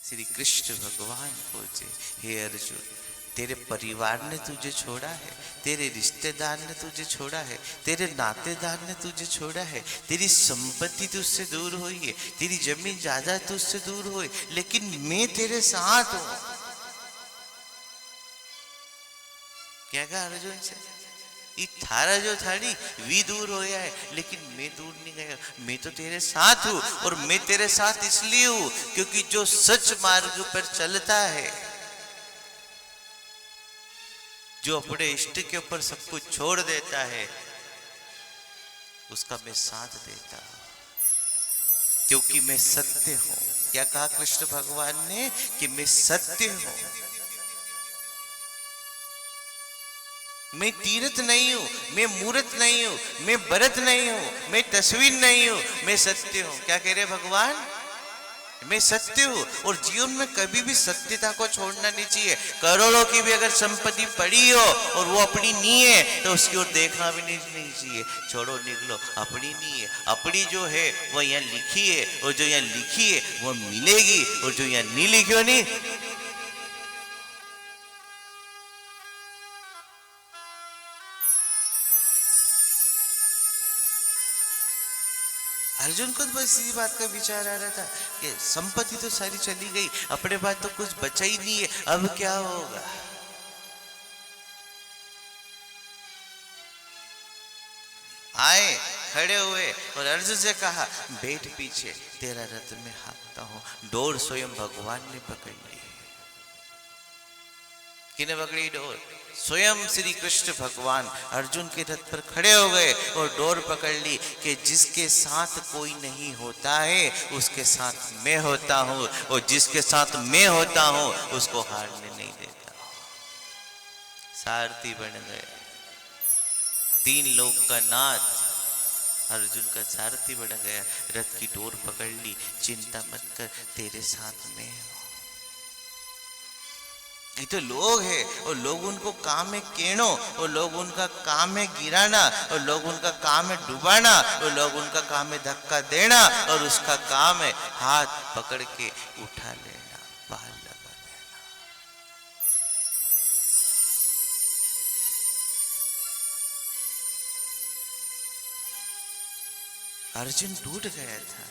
श्री कृष्ण भगवान पूछे, हे अर्जुन, तेरे परिवार ने तुझे छोड़ा है, तेरे रिश्तेदार ने तुझे छोड़ा है, तेरे नातेदार ने तुझे छोड़ा है, तेरी संपत्ति तुझसे दूर हुई है, तेरी जमीन जायदाद तुझसे दूर हुई, लेकिन मैं तेरे साथ हूं। क्या कहा अर्जुन से? थारा जो थाड़ी वी दूर हो गया है, लेकिन मैं दूर नहीं गया, मैं तो तेरे साथ हूं। और मैं तेरे साथ इसलिए हूं क्योंकि जो सच मार्ग पर चलता है, जो अपने इष्ट के ऊपर सब कुछ छोड़ देता है, उसका मैं साथ देता हूं, क्योंकि मैं सत्य हूं। क्या कहा कृष्ण भगवान ने? कि मैं सत्य हूं, मैं तीर्थ नहीं हूं, मैं मूर्त नहीं हूं, मैं भरत नहीं हूं, मैं तस्वीर नहीं हूं, मैं सत्य हूं। क्या कह रहे भगवान? मैं सत्य हूं। और जीवन में कभी भी सत्यता को छोड़ना नहीं चाहिए। करोड़ों की भी अगर संपत्ति पड़ी हो और वो अपनी नहीं है, तो उसकी ओर देखना भी नहीं चाहिए। छोड़ो, निकलो, अपनी नहीं है। अपनी जो है वो यहाँ लिखी है, और जो यहाँ लिखी है वो मिलेगी, और जो यहाँ नहीं लिखी हो नहीं। अर्जुन को तो बस इसी बात का विचार आ रहा था कि संपत्ति तो सारी चली गई, अपने पास तो कुछ बचा ही नहीं है, अब क्या होगा। आए, खड़े हुए और अर्जुन से कहा, बैठ पीछे, तेरा रथ में हाँकता हूं। डोर स्वयं भगवान ने पकड़ ली। किने पकड़ी डोर? स्वयं श्री कृष्ण भगवान अर्जुन के रथ पर खड़े हो गए और डोर पकड़ ली कि जिसके साथ कोई नहीं होता है उसके साथ मैं होता हूं, और जिसके साथ मैं होता हूं उसको हारने नहीं देता। सारथी बन गए, 3 लोक का नाथ अर्जुन का सारथी बन गया। रथ की डोर पकड़ ली, चिंता मत कर, तेरे साथ मैं हूं। ये तो लोग हैं, और लोग उनको काम है कहनो, और लोग उनका काम है गिराना, और लोग उनका काम है डुबाना, और लोग उनका काम है धक्का देना, और उसका काम है हाथ पकड़ के उठा लेना, पार लगा देना। अर्जुन टूट गया था।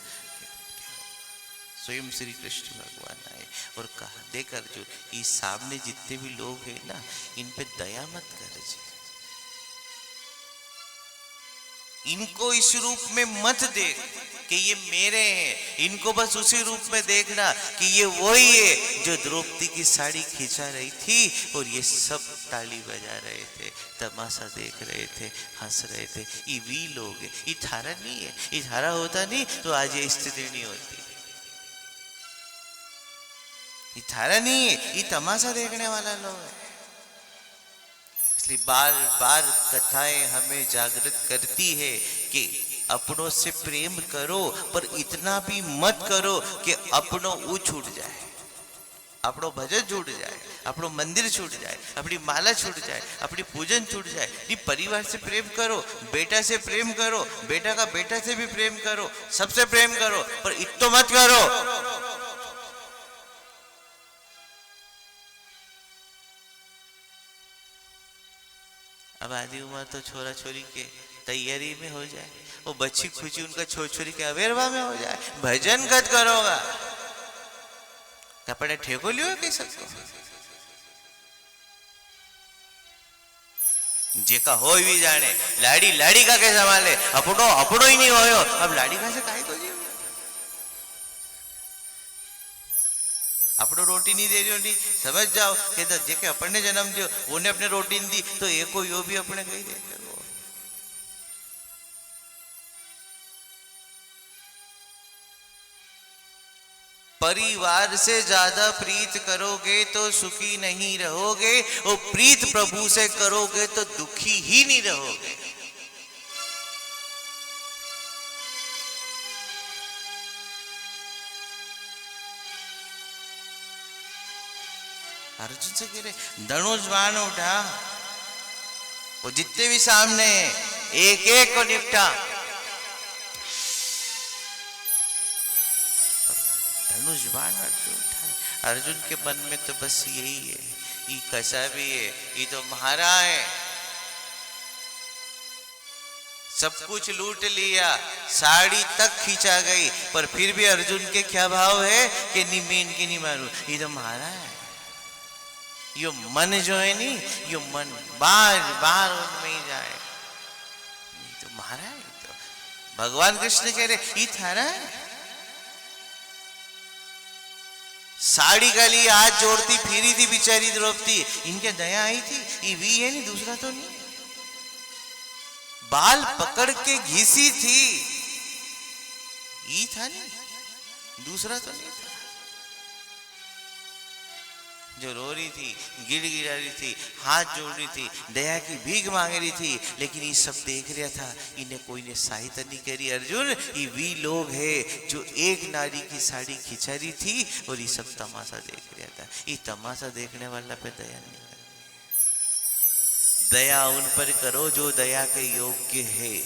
स्वयं श्री कृष्ण भगवान आए और कहा, देख अर्जुन, इस सामने जितने भी लोग हैं ना, इन पे दया मत कर, इनको इस रूप में मत देख कि ये मेरे हैं। इनको बस उसी रूप में देखना कि ये वही है जो द्रौपदी की साड़ी खींचा रही थी, और ये सब ताली बजा रहे थे, तमाशा देख रहे थे, हंस रहे थे। ये वी लोग है, ये थारा नहीं है। ये थारा होता नहीं तो आज ये स्थिति नहीं होती। ये थारा नहीं है, ये तमाशा देखने वाला लोग है। इसलिए बार बार कथाएं हमें जागृत करती है कि अपनों से प्रेम करो, पर इतना भी मत करो कि अपनों वो छूट जाए, अपनों भजन छूट जाए, अपनों मंदिर छूट जाए, अपनी माला छूट जाए, अपनी पूजन छूट जाए। नहीं, परिवार से प्रेम करो, बेटा से प्रेम करो, बेटा का बेटा से भी प्रेम करो, सबसे प्रेम करो, पर इतना मत करो। अब आधी उम्र तो छोरा छोरी के तैयारी में हो जाए, वो बच्ची खुशी उनका छोर छोरी के अवेरवा में हो जाए। भजन कद करोगा, कपड़े ठेको लियो कई सबको। जेका हो भी जाने, लाड़ी लाड़ी का कैसे संभाले, अपनो अपनो ही नहीं होयो, अब लाड़ी का से काहे को जीव। अपनो रोटी नहीं दे रही, समझ जाओ कि जेके अपने जन्म दियो उन्हें अपने रोटी नहीं दी, तो एको यो भी अपने कही दे। परिवार से ज्यादा प्रीत करोगे तो सुखी नहीं रहोगे, और प्रीत प्रभु से करोगे तो दुखी ही नहीं रहोगे। अर्जुन से कह रहे, धनुष बाण उठा, वो जितने भी सामने एक एक को निपटा। धनुष बाण अर्जुन उठाए, अर्जुन के मन में तो बस यही है, ये कैसा भी है, ये तो महारा है, सब कुछ लूट लिया, साड़ी तक खींचा गई, पर फिर भी अर्जुन के क्या भाव है कि नहीं मैं इनके नहीं मारू, ये तो महारा है। यो मन जो है नी, यो मन बार बार उनमें ही जाए, ये तो महारा है। तो भगवान कृष्ण कह रहे ये थारा है। साड़ी का लिए हाथ जोड़ती फिरी थी बेचारी द्रौपदी, इनके दया आई थी, ये भी है नहीं, दूसरा तो नहीं। बाल पकड़ के घिसी थी, ये था नहीं, दूसरा तो नहीं था। जो रो रही थी, गिड़गिड़ा रही थी, हाथ जोड़ रही थी, दया की भीख मांग रही थी, लेकिन ये सब देख रहा था, इन्हें कोई ने सहायता नहीं करी। अर्जुन, ये वी लोग है जो एक नारी की साड़ी खिंचा रही थी और ये सब तमाशा देख रहा था। ये तमाशा देखने वाला पे दया नहीं करनी, दया उन पर करो जो दया के योग्य है,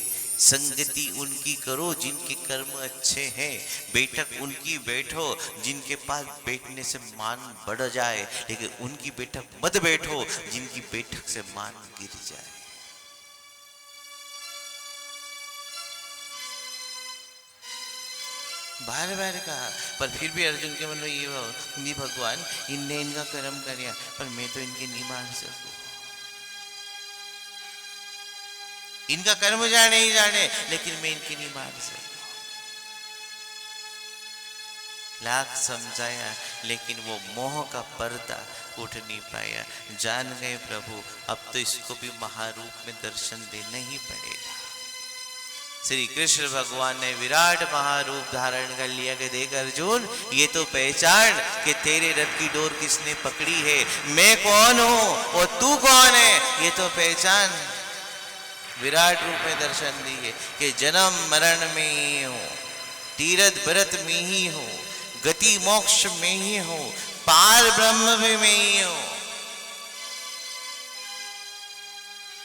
संगति उनकी करो जिनके कर्म अच्छे हैं, बैठक उनकी बैठो जिनके पास बैठने से मान बढ़ जाए, लेकिन उनकी बैठक मत बैठो जिनकी बैठक से मान गिर जाए। बार बार कहा, पर फिर भी अर्जुन के मन में ये नहीं, भगवान इनने इनका कर्म किया, पर मैं तो इनके नहीं मान सकूं, इनका कर्म जाने ही जाने, लेकिन मैं इनकी नहीं मान सकता। लाख समझाया, लेकिन वो मोह का पर्दा उठ नहीं पाया। जान गए प्रभु अब तो इसको भी महारूप में दर्शन देना ही पड़ेगा। श्री कृष्ण भगवान ने विराट महारूप धारण कर लिया कि देख अर्जुन, ये तो पहचान कि तेरे रथ की डोर किसने पकड़ी है, मैं कौन हूं और तू कौन है, ये तो पहचान। विराट रूप में दर्शन दिए कि जन्म मरण में ही हूं, तीरथ व्रत में ही हूं, गति मोक्ष में ही हूं, पार ब्रह्म भी में ही हूं,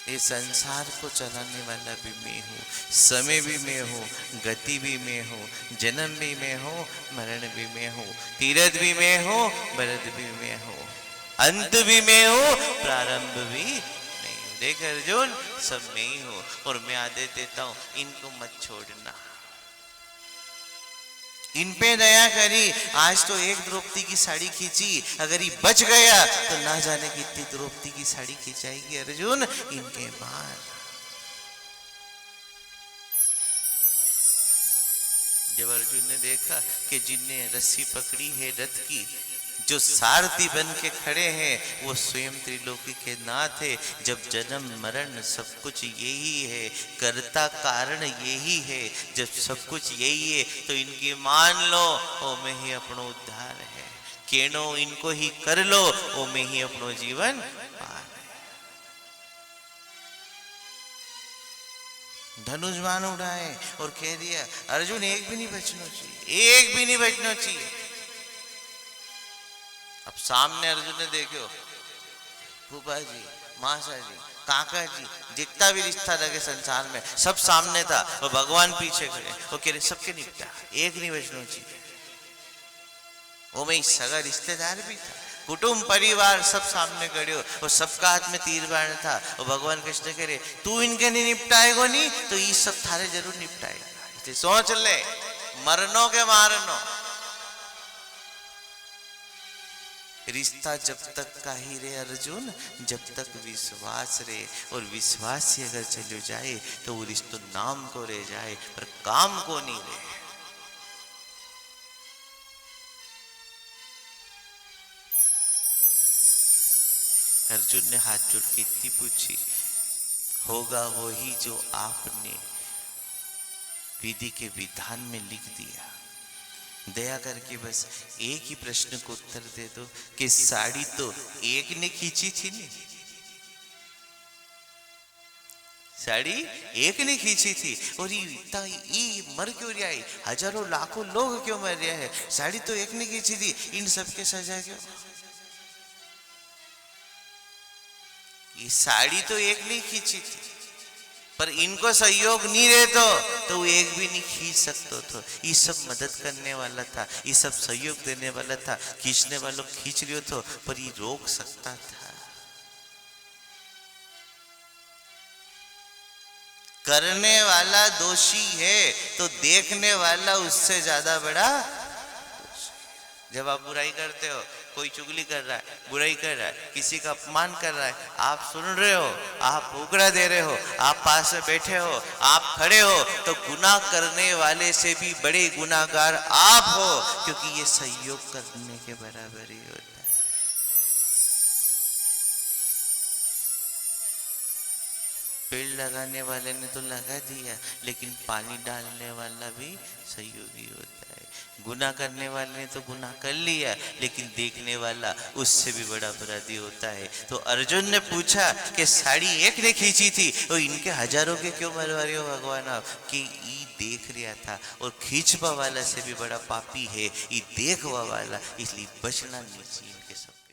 इस संसार को चलाने वाला भी मैं हूं, समय भी मैं हूं, गति भी मैं हूं, जन्म भी मैं हूं, मरण भी मैं हूं, तीरथ भी मैं हूं, व्रत भी मैं हूं, अंत भी मैं हूं, प्रारंभ भी। देख अर्जुन, सब मैं ही हूं और मैं आदेश देता हूं इनको मत छोड़ना, इन पे दया करी। आज तो एक द्रौपदी की साड़ी खींची, अगर ये बच गया तो ना जाने कितनी द्रौपदी की साड़ी खींचाएगी अर्जुन, इनके मार। जब अर्जुन ने देखा कि जिनने रस्सी पकड़ी है रथ की, जो सारथी बन के खड़े हैं, वो स्वयं त्रिलोकी के नाथ है। जब जन्म मरण सब कुछ यही है, कर्ता कारण यही है, जब सब कुछ यही है तो इनकी मान लो ओ में ही अपनो उद्धार है, केनो इनको ही कर लो ओ में ही अपनो जीवन पार है। धनुष बाण उड़ाए और कह दिया अर्जुन एक भी नहीं बचना चाहिए, एक भी नहीं बचना चाहिए। अब सामने अर्जुन ने देखो, फूफा जी, मासा जी, काका जी, जितना भी रिश्ता लगे संसार में सब सामने था और भगवान पीछे खड़े, वो कह रहे सबके निपटा, एक नहीं बचना चाहिए। वो में सगा रिश्तेदार भी था, कुटुंब परिवार सब सामने खड़े हो और सबका हाथ में तीर बाण था और भगवान कृष्ण कह रहे तू इनके नहीं निपटाएगो नहीं तो ये सब थारे जरूर निपटाएगा, इसलिए सोच ले मरनो के मारनो। रिश्ता जब तक का ही रे अर्जुन, जब तक विश्वास रे, और विश्वास से अगर चलो जाए तो वो रिश्ता नाम को रह जाए पर काम को नहीं रहे। अर्जुन ने हाथ जोड़ के इतनी पूछी, होगा वही जो आपने विधि के विधान में लिख दिया। दया करके बस एक ही प्रश्न को उत्तर दे दो कि साड़ी तो एक ने खींची थी नहीं, साड़ी एक ने खींची थी और ये मर क्यों रहा है, हजारों लाखों लोग क्यों मर रहे हैं, साड़ी तो एक ने खींची थी, इन सबके सजा क्यों। ये साड़ी तो एक ने खींची थी, पर इनको सहयोग नहीं रहे तो वो एक भी नहीं खींच सकते तो ये सब मदद करने वाला था, ये सब सहयोग देने वाला था, खींचने वालों खींच लियो तो पर ये रोक सकता था। करने वाला दोषी है तो देखने वाला उससे ज्यादा बड़ा। जब आप बुराई करते हो, कोई चुगली कर रहा है, बुराई कर रहा है, किसी का अपमान कर रहा है, आप सुन रहे हो, आप उगरा दे रहे हो, आप पास में बैठे हो, आप खड़े हो, तो गुनाह करने वाले से भी बड़े गुनाहगार आप हो, क्योंकि ये सहयोग करने के बराबर ही होता है। पेड़ लगाने वाले ने तो लगा दिया, लेकिन पानी डालने वाला भी सहयोगी होता है। गुनाह करने वाले ने तो गुनाह कर लिया, लेकिन देखने वाला उससे भी बड़ा अपराधी होता है। तो अर्जुन ने पूछा कि साड़ी एक ने खींची थी और इनके हजारों के क्यों मरवा रहे हो भगवान आप? कि ई देख रहा था और खींचवा वाला से भी बड़ा पापी है ई देखवा वाला, इसलिए बचना नहीं चाहिए इनके सब।